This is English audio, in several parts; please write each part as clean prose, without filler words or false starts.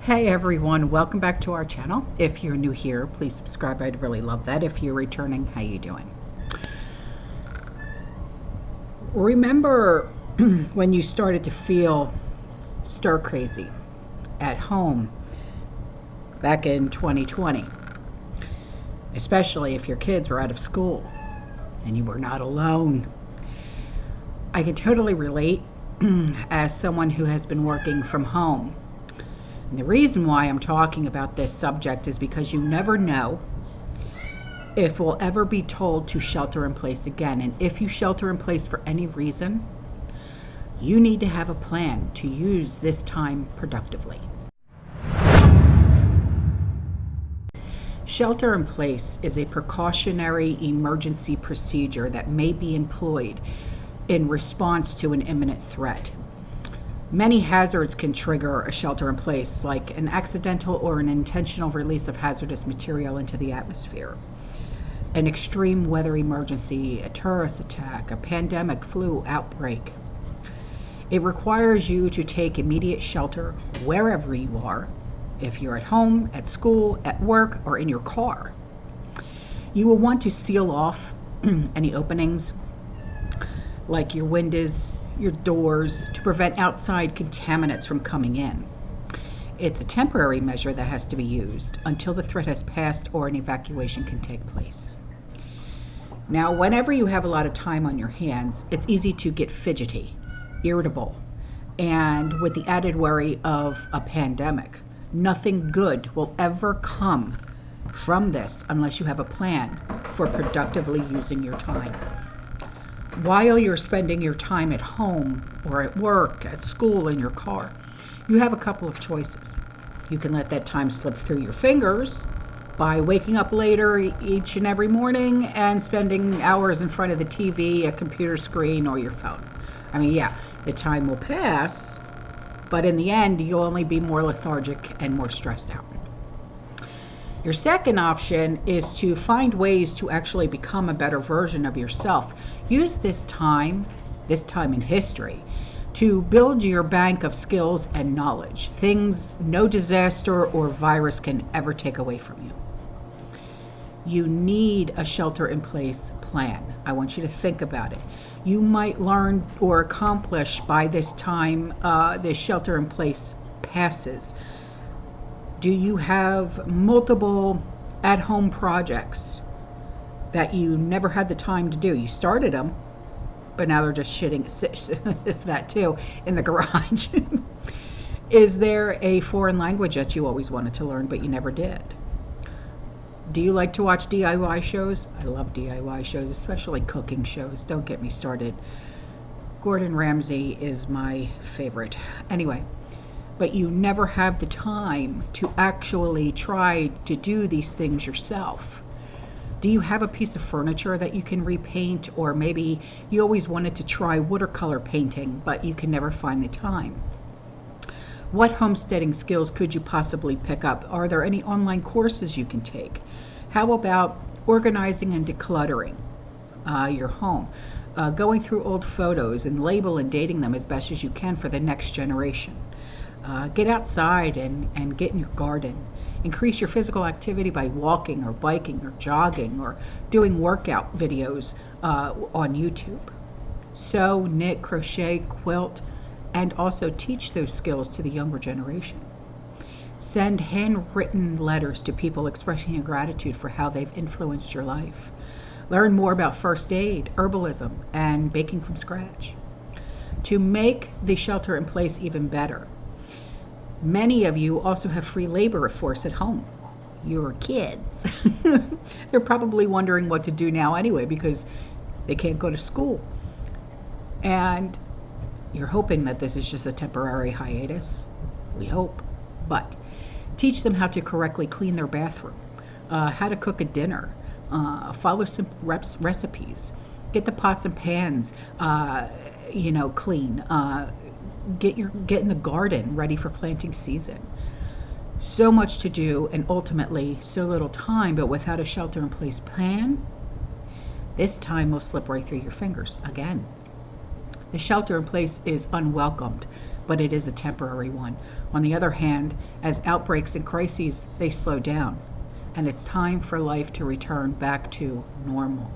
Hey everyone, welcome back to our channel. If you're new here, please subscribe. I'd really love that. If you're returning, how you doing? Remember when you started to feel stir crazy at home back in 2020, especially if your kids were out of school and you were not alone? I can totally relate as someone who has been working from home. And the reason why I'm talking about this subject is because you never know if we'll ever be told to shelter in place again. And if you shelter in place for any reason, you need to have a plan to use this time productively. Shelter in place is a precautionary emergency procedure that may be employed in response to an imminent threat. Many hazards can trigger a shelter in place, like an accidental or an intentional release of hazardous material into the atmosphere, an extreme weather emergency, a terrorist attack, a pandemic flu outbreak. It requires you to take immediate shelter wherever you are, if you're at home, at school, at work, or in your car. You will want to seal off any openings, like your windows, your doors, to prevent outside contaminants from coming in. It's a temporary measure that has to be used until the threat has passed or an evacuation can take place. Now, whenever you have a lot of time on your hands, it's easy to get fidgety, irritable, and with the added worry of a pandemic. Nothing good will ever come from this unless you have a plan for productively using your time. While you're spending your time at home or at work, at school, in your car, you have a couple of choices. You can let that time slip through your fingers by waking up later each and every morning and spending hours in front of the TV, a computer screen, or your phone. I mean, yeah, the time will pass, but in the end, you'll only be more lethargic and more stressed out. Your second option is to find ways to actually become a better version of yourself. Use this time in history, to build your bank of skills and knowledge, things no disaster or virus can ever take away from you. You need a shelter-in-place plan. I want you to think about it. You might learn or accomplish by this time this shelter-in-place passes. Do you have multiple at-home projects that you never had the time to do? You started them, but now they're just sitting that too in the garage. Is there a foreign language that you always wanted to learn but you never did? Do you like to watch DIY shows? I love DIY shows, especially cooking shows. Don't get me started. Gordon Ramsay is my favorite. Anyway, but you never have the time to actually try to do these things yourself. Do you have a piece of furniture that you can repaint, or maybe you always wanted to try watercolor painting, but you can never find the time? What homesteading skills could you possibly pick up? Are there any online courses you can take? How about organizing and decluttering your home? Going through old photos and label and dating them as best as you can for the next generation. Get outside and get in your garden. Increase your physical activity by walking or biking or jogging or doing workout videos on YouTube. Sew, knit, crochet, quilt, and also teach those skills to the younger generation. Send handwritten letters to people expressing your gratitude for how they've influenced your life. Learn more about first aid, herbalism, and baking from scratch. To make the shelter in place even better, many of you also have free labor force at home. Your kids. They're probably wondering what to do now anyway because they can't go to school. And you're hoping that this is just a temporary hiatus. We hope. But teach them how to correctly clean their bathroom, how to cook a dinner, follow simple recipes, get the pots and pans clean, get in the garden ready for planting season. So much to do and ultimately so little time, but without a shelter-in-place plan, this time will slip right through your fingers again. The shelter-in-place is unwelcomed but it is a temporary one. On the other hand, as outbreaks and crises, they slow down, and it's time for life to return back to normal.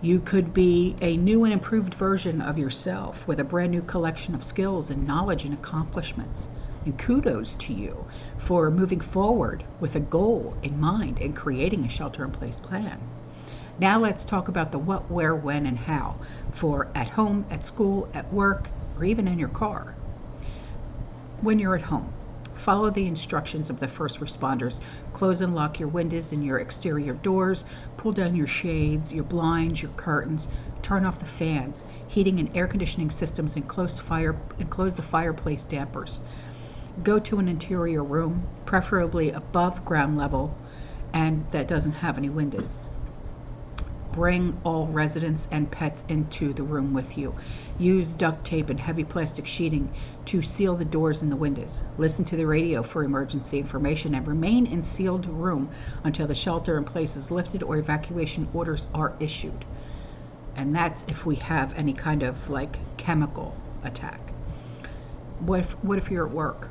You could be a new and improved version of yourself with a brand new collection of skills and knowledge and accomplishments. And kudos to you for moving forward with a goal in mind and creating a shelter-in-place plan. Now let's talk about the what, where, when, and how for at home, at school, at work, or even in your car. When you're at home, follow the instructions of the first responders. Close and lock your windows and your exterior doors. Pull down your shades, your blinds, your curtains. Turn off the fans, heating and air conditioning systems, and close the fireplace dampers. Go to an interior room, preferably above ground level, and that doesn't have any windows. Bring all residents and pets into the room with you. Use duct tape and heavy plastic sheeting to seal the doors and the windows. Listen to the radio for emergency information and remain in sealed room until the shelter in place is lifted or evacuation orders are issued. And that's if we have any kind of like chemical attack. What if you're at work?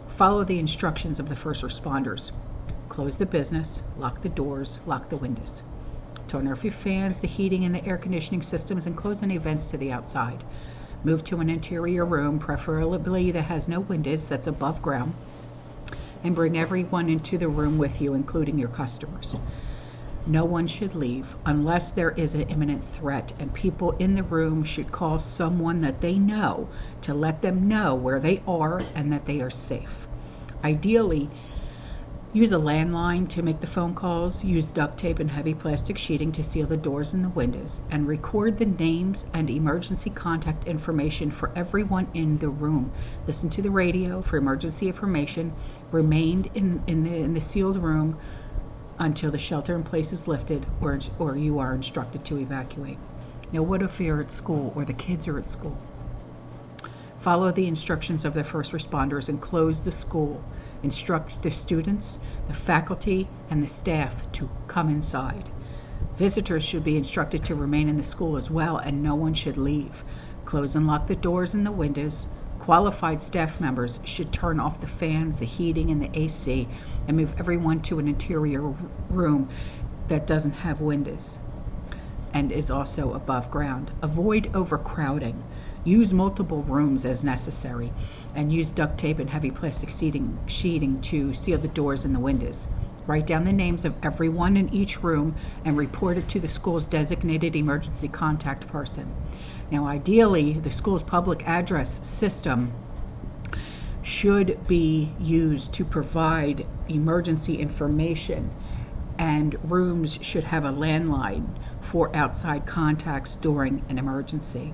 Follow the instructions of the first responders. Close the business, lock the doors, lock the windows. Turn off your fans, the heating, and the air conditioning systems, and close any vents to the outside. Move to an interior room, preferably that has no windows, that's above ground, and bring everyone into the room with you, including your customers. No one should leave unless there is an imminent threat, and people in the room should call someone that they know to let them know where they are and that they are safe. Ideally, use a landline to make the phone calls, use duct tape and heavy plastic sheeting to seal the doors and the windows, and record the names and emergency contact information for everyone in the room. Listen to the radio for emergency information. Remain in the sealed room until the shelter in place is lifted or you are instructed to evacuate. Now, what if you're at school or the kids are at school? Follow the instructions of the first responders and close the school. Instruct the students, the faculty, and the staff to come inside. Visitors should be instructed to remain in the school as well, and no one should leave. Close and lock the doors and the windows. Qualified staff members should turn off the fans, the heating, and the AC, and move everyone to an interior room that doesn't have windows and is also above ground. Avoid overcrowding. Use multiple rooms as necessary, and use duct tape and heavy plastic sheeting to seal the doors and the windows. Write down the names of everyone in each room and report it to the school's designated emergency contact person. Now, ideally, the school's public address system should be used to provide emergency information, and rooms should have a landline for outside contacts during an emergency.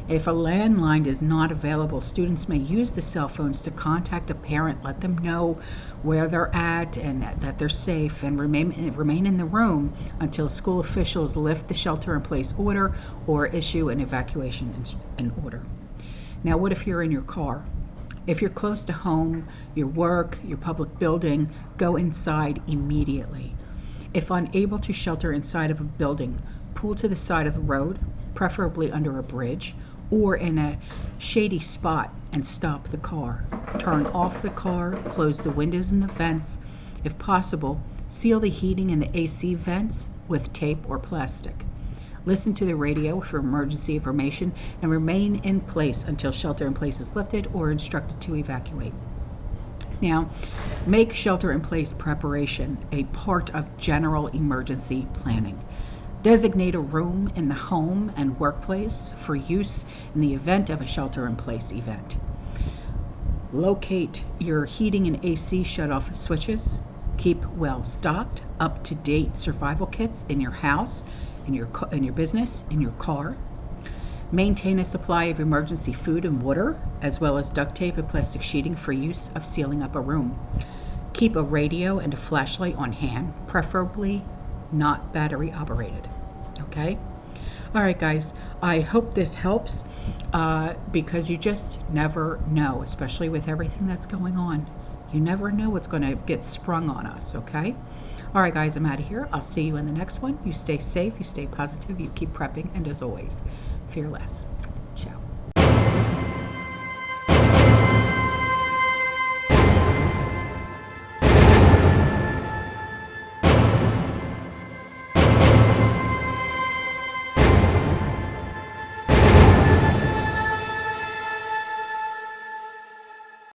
If a landline is not available, students may use the cell phones to contact a parent, let them know where they're at and that they're safe, and remain in the room until school officials lift the shelter-in-place order or issue an evacuation order. Now, what if you're in your car? If you're close to home, your work, your public building, go inside immediately. If unable to shelter inside of a building, pull to the side of the road, preferably under a bridge, or in a shady spot, and stop the car. Turn off the car, close the windows and the vents. If possible, seal the heating and the AC vents with tape or plastic. Listen to the radio for emergency information and remain in place until shelter in place is lifted or instructed to evacuate. Now, make shelter in place preparation a part of general emergency planning. Designate a room in the home and workplace for use in the event of a shelter-in-place event. Locate your heating and AC shutoff switches. Keep well-stocked, up-to-date survival kits in your house, in your business, in your car. Maintain a supply of emergency food and water, as well as duct tape and plastic sheeting for use of sealing up a room. Keep a radio and a flashlight on hand, preferably not battery operated. Okay? All right, guys, I hope this helps because you just never know, especially with everything that's going on. You never know what's going to get sprung on us, okay? All right, guys, I'm out of here. I'll see you in the next one. You stay safe, you stay positive, you keep prepping, and as always, fear less. Ciao.